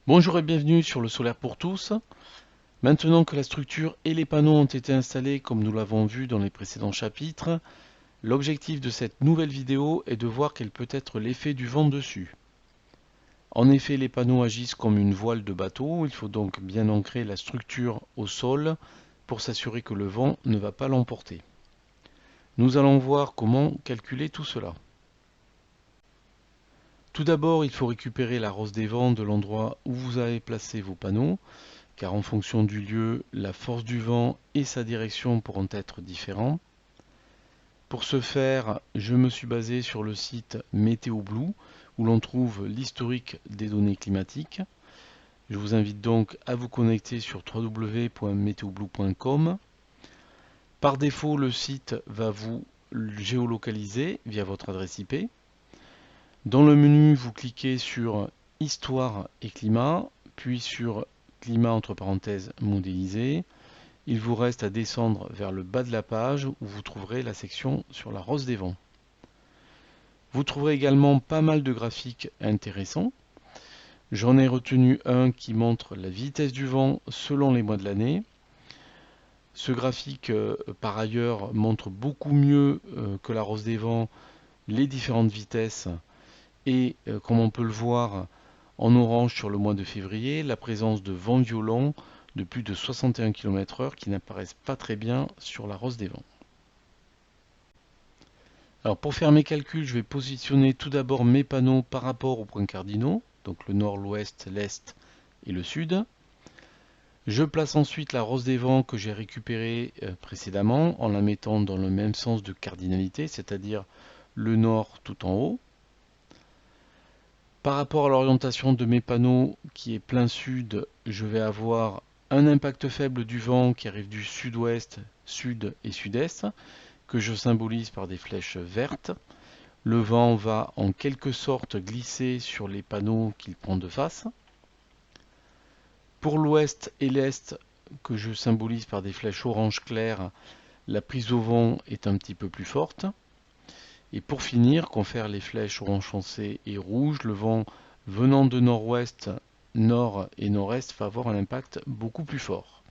Bonjour et bienvenue sur le solaire pour tous. Maintenant que la structure et les panneaux ont été installés comme nous l'avons vu dans les précédents chapitres, l'objectif de cette nouvelle vidéo est de voir quel peut être l'effet du vent dessus. En effet, les panneaux agissent comme une voile de bateau, il faut donc bien ancrer la structure au sol pour s'assurer que le vent ne va pas l'emporter. Nous allons voir comment calculer tout cela. Tout d'abord, il faut récupérer la rosse des vents de l'endroit où vous avez placé vos panneaux, car en fonction du lieu, la force du vent et sa direction pourront être différents. Pour ce faire, je me suis basé sur le site MétéoBlue, où l'on trouve l'historique des données climatiques. Je vous invite donc à vous connecter sur www.meteoblue.com. Par défaut, le site va vous géolocaliser via votre adresse IP. Dans le menu, vous cliquez sur Histoire et climat, puis sur Climat entre parenthèses modélisé. Il vous reste à descendre vers le bas de la page où vous trouverez la section sur la rosse des vents. Vous trouverez également pas mal de graphiques intéressants. J'en ai retenu un qui montre la vitesse du vent selon les mois de l'année. Ce graphique, par ailleurs, montre beaucoup mieux que la rosse des vents les différentes vitesses et, comme on peut le voir en orange sur le mois de février, la présence de vents violents de plus de 61 km/h qui n'apparaissent pas très bien sur la rosse des vents. Alors pour faire mes calculs, je vais positionner tout d'abord mes panneaux par rapport aux points cardinaux, donc le nord, l'ouest, l'est et le sud. Je place ensuite la rosse des vents que j'ai récupérée précédemment en la mettant dans le même sens de cardinalité, c'est-à-dire le nord tout en haut. Par rapport à l'orientation de mes panneaux qui est plein sud, je vais avoir un impact faible du vent qui arrive du sud-ouest, sud et sud-est, que je symbolise par des flèches vertes. Le vent va en quelque sorte glisser sur les panneaux qu'il prend de face. Pour l'ouest et l'est, que je symbolise par des flèches orange clair, la prise au vent est un petit peu plus forte. Et pour finir, confère les flèches orange foncé et rouge, le vent venant de nord-ouest, nord et nord-est va avoir un impact beaucoup plus fort.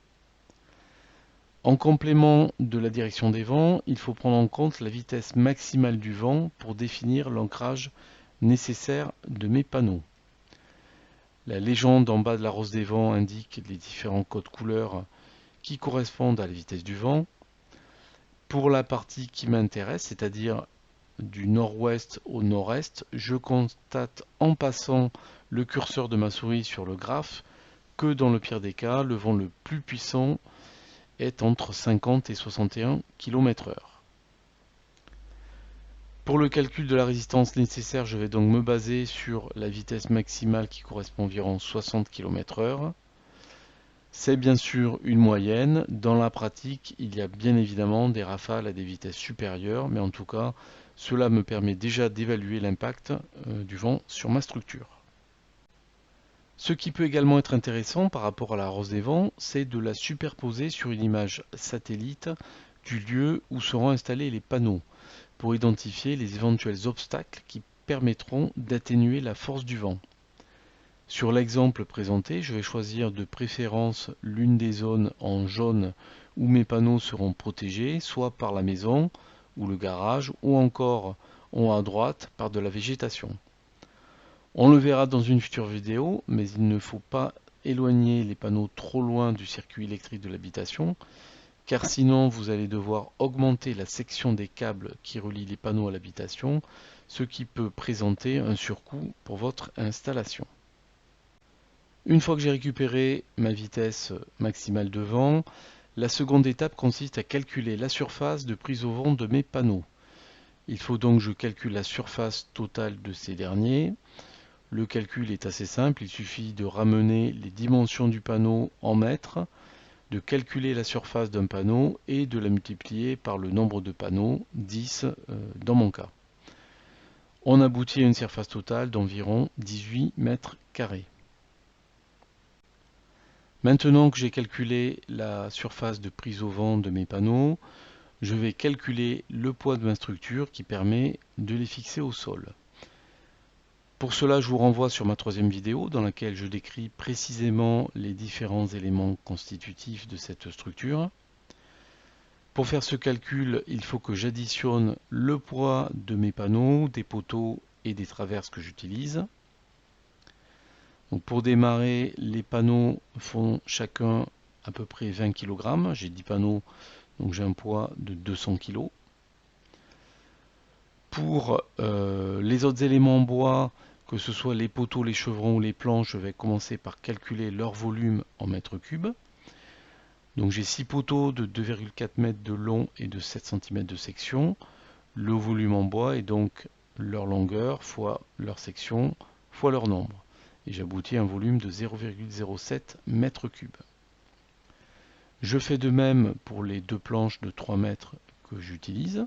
En complément de la direction des vents, il faut prendre en compte la vitesse maximale du vent pour définir l'ancrage nécessaire de mes panneaux. La légende en bas de la rosse des vents indique les différents codes couleurs qui correspondent à la vitesse du vent. Pour la partie qui m'intéresse, c'est-à-dire du nord-ouest au nord-est, je constate en passant le curseur de ma souris sur le graphe que dans le pire des cas, le vent le plus puissant est entre 50 et 61 km/h. Pour le calcul de la résistance nécessaire, je vais donc me baser sur la vitesse maximale qui correspond à environ 60 km/h. C'est bien sûr une moyenne. Dans la pratique, il y a bien évidemment des rafales à des vitesses supérieures, mais en tout cas, cela me permet déjà d'évaluer l'impact du vent sur ma structure. Ce qui peut également être intéressant par rapport à la rosse des vents, c'est de la superposer sur une image satellite du lieu où seront installés les panneaux, pour identifier les éventuels obstacles qui permettront d'atténuer la force du vent. Sur l'exemple présenté, je vais choisir de préférence l'une des zones en jaune où mes panneaux seront protégés, soit par la maison ou le garage, ou encore en haut à droite par de la végétation. On le verra dans une future vidéo, mais il ne faut pas éloigner les panneaux trop loin du circuit électrique de l'habitation, car sinon vous allez devoir augmenter la section des câbles qui relient les panneaux à l'habitation, ce qui peut présenter un surcoût pour votre installation. Une fois que j'ai récupéré ma vitesse maximale de vent, la seconde étape consiste à calculer la surface de prise au vent de mes panneaux. Il faut donc que je calcule la surface totale de ces derniers. Le calcul est assez simple, il suffit de ramener les dimensions du panneau en mètres, de calculer la surface d'un panneau et de la multiplier par le nombre de panneaux, 10 dans mon cas. On aboutit à une surface totale d'environ 18 mètres carrés. Maintenant que j'ai calculé la surface de prise au vent de mes panneaux, je vais calculer le poids de ma structure qui permet de les fixer au sol. Pour cela, je vous renvoie sur ma troisième vidéo dans laquelle je décris précisément les différents éléments constitutifs de cette structure. Pour faire ce calcul, il faut que j'additionne le poids de mes panneaux, des poteaux et des traverses que j'utilise. Donc pour démarrer, les panneaux font chacun à peu près 20 kg. J'ai 10 panneaux, donc j'ai un poids de 200 kg. Pour les autres éléments en bois, que ce soit les poteaux, les chevrons ou les planches, je vais commencer par calculer leur volume en mètres cubes. Donc j'ai 6 poteaux de 2,4 m de long et de 7 cm de section. Le volume en bois est donc leur longueur fois leur section fois leur nombre. Et j'aboutis à un volume de 0,07 m3. Je fais de même pour les deux planches de 3 mètres que j'utilise.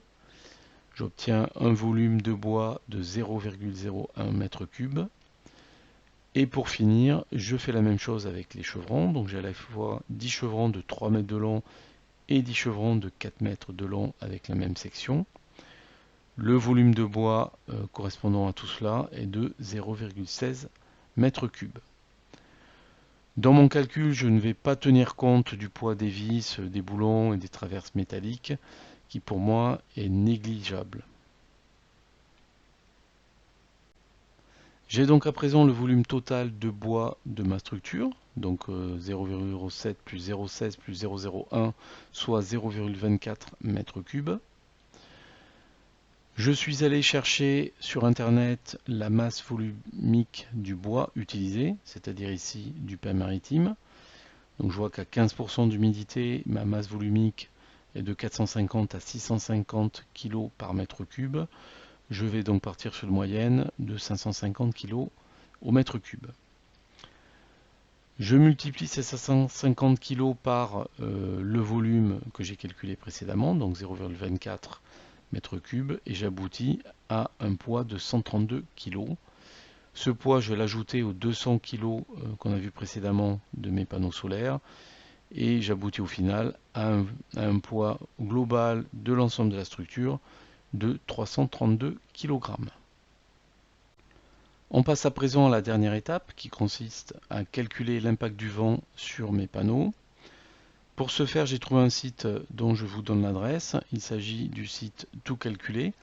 J'obtiens un volume de bois de 0,01 m3. Et pour finir, je fais la même chose avec les chevrons. Donc j'ai à la fois 10 chevrons de 3 mètres de long et 10 chevrons de 4 mètres de long avec la même section. Le volume de bois correspondant à tout cela est de 0,16 m3. Dans mon calcul, je ne vais pas tenir compte du poids des vis, des boulons et des traverses métalliques, qui pour moi est négligeable. J'ai donc à présent le volume total de bois de ma structure, donc 0,07 plus 0,16 plus 0,01, soit 0,24 m3. Je suis allé chercher sur internet la masse volumique du bois utilisé, c'est-à-dire ici du pain maritime. Donc je vois qu'à 15% d'humidité, ma masse volumique est de 450 à 650 kg par mètre cube. Je vais donc partir sur une moyenne de 550 kg au mètre cube. Je multiplie ces 550 kg par le volume que j'ai calculé précédemment, donc 0,24 m3, et j'aboutis à un poids de 132 kg. Ce poids, je vais l'ajouter aux 200 kg qu'on a vu précédemment de mes panneaux solaires, et j'aboutis au final à un poids global de l'ensemble de la structure de 332 kg. On passe à présent à la dernière étape qui consiste à calculer l'impact du vent sur mes panneaux. Pour ce faire, j'ai trouvé un site dont je vous donne l'adresse. Il s'agit du site Tout Calculer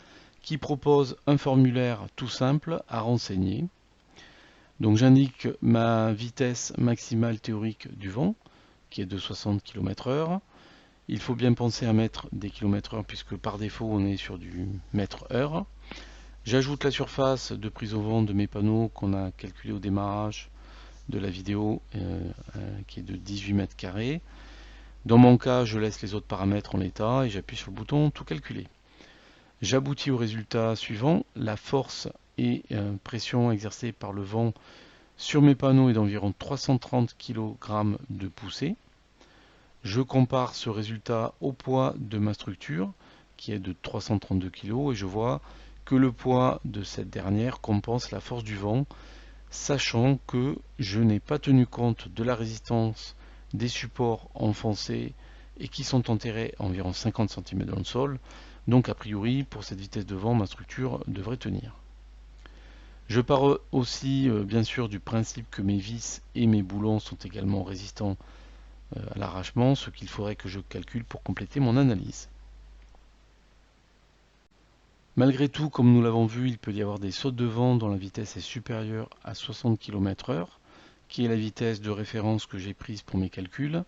qui propose un formulaire tout simple à renseigner. Donc j'indique ma vitesse maximale théorique du vent qui est de 60 km/h. Il faut bien penser à mettre des km/h puisque par défaut on est sur du mètre/heure. J'ajoute la surface de prise au vent de mes panneaux qu'on a calculé au démarrage de la vidéo qui est de 18 mètres carrés. Dans mon cas, je laisse les autres paramètres en l'état et j'appuie sur le bouton Tout calculer. J'aboutis au résultat suivant. La force et pression exercée par le vent sur mes panneaux est d'environ 330 kg de poussée. Je compare ce résultat au poids de ma structure qui est de 332 kg et je vois que le poids de cette dernière compense la force du vent, sachant que je n'ai pas tenu compte de la résistance des supports enfoncés et qui sont enterrés à environ 50 cm dans le sol. Donc a priori, pour cette vitesse de vent, ma structure devrait tenir. Je pars aussi bien sûr du principe que mes vis et mes boulons sont également résistants à l'arrachement, ce qu'il faudrait que je calcule pour compléter mon analyse. Malgré tout, comme nous l'avons vu, il peut y avoir des sautes de vent dont la vitesse est supérieure à 60 km/h, qui est la vitesse de référence que j'ai prise pour mes calculs.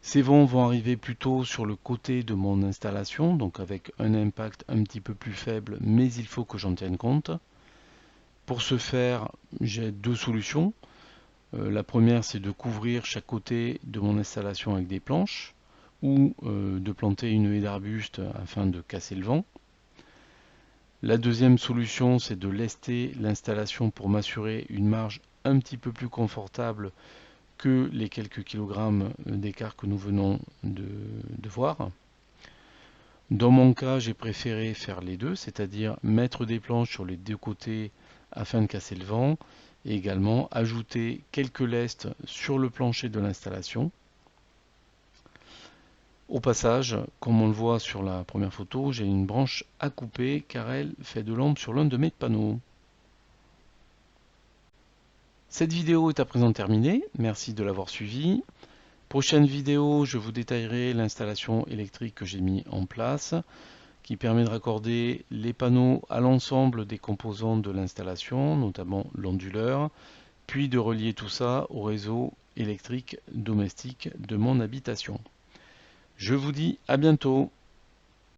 Ces vents vont arriver plutôt sur le côté de mon installation, donc avec un impact un petit peu plus faible, mais il faut que j'en tienne compte. Pour ce faire, j'ai deux solutions. La première, c'est de couvrir chaque côté de mon installation avec des planches, ou de planter une haie d'arbustes afin de casser le vent. La deuxième solution, c'est de lester l'installation pour m'assurer une marge un petit peu plus confortable que les quelques kilogrammes d'écart que nous venons de voir. Dans mon cas, j'ai préféré faire les deux, c'est-à-dire mettre des planches sur les deux côtés afin de casser le vent et également ajouter quelques lestes sur le plancher de l'installation. Au passage, comme on le voit sur la première photo, j'ai une branche à couper car elle fait de l'ombre sur l'un de mes panneaux. Cette vidéo est à présent terminée, merci de l'avoir suivie. Prochaine vidéo, je vous détaillerai l'installation électrique que j'ai mis en place, qui permet de raccorder les panneaux à l'ensemble des composants de l'installation, notamment l'onduleur, puis de relier tout ça au réseau électrique domestique de mon habitation. Je vous dis à bientôt.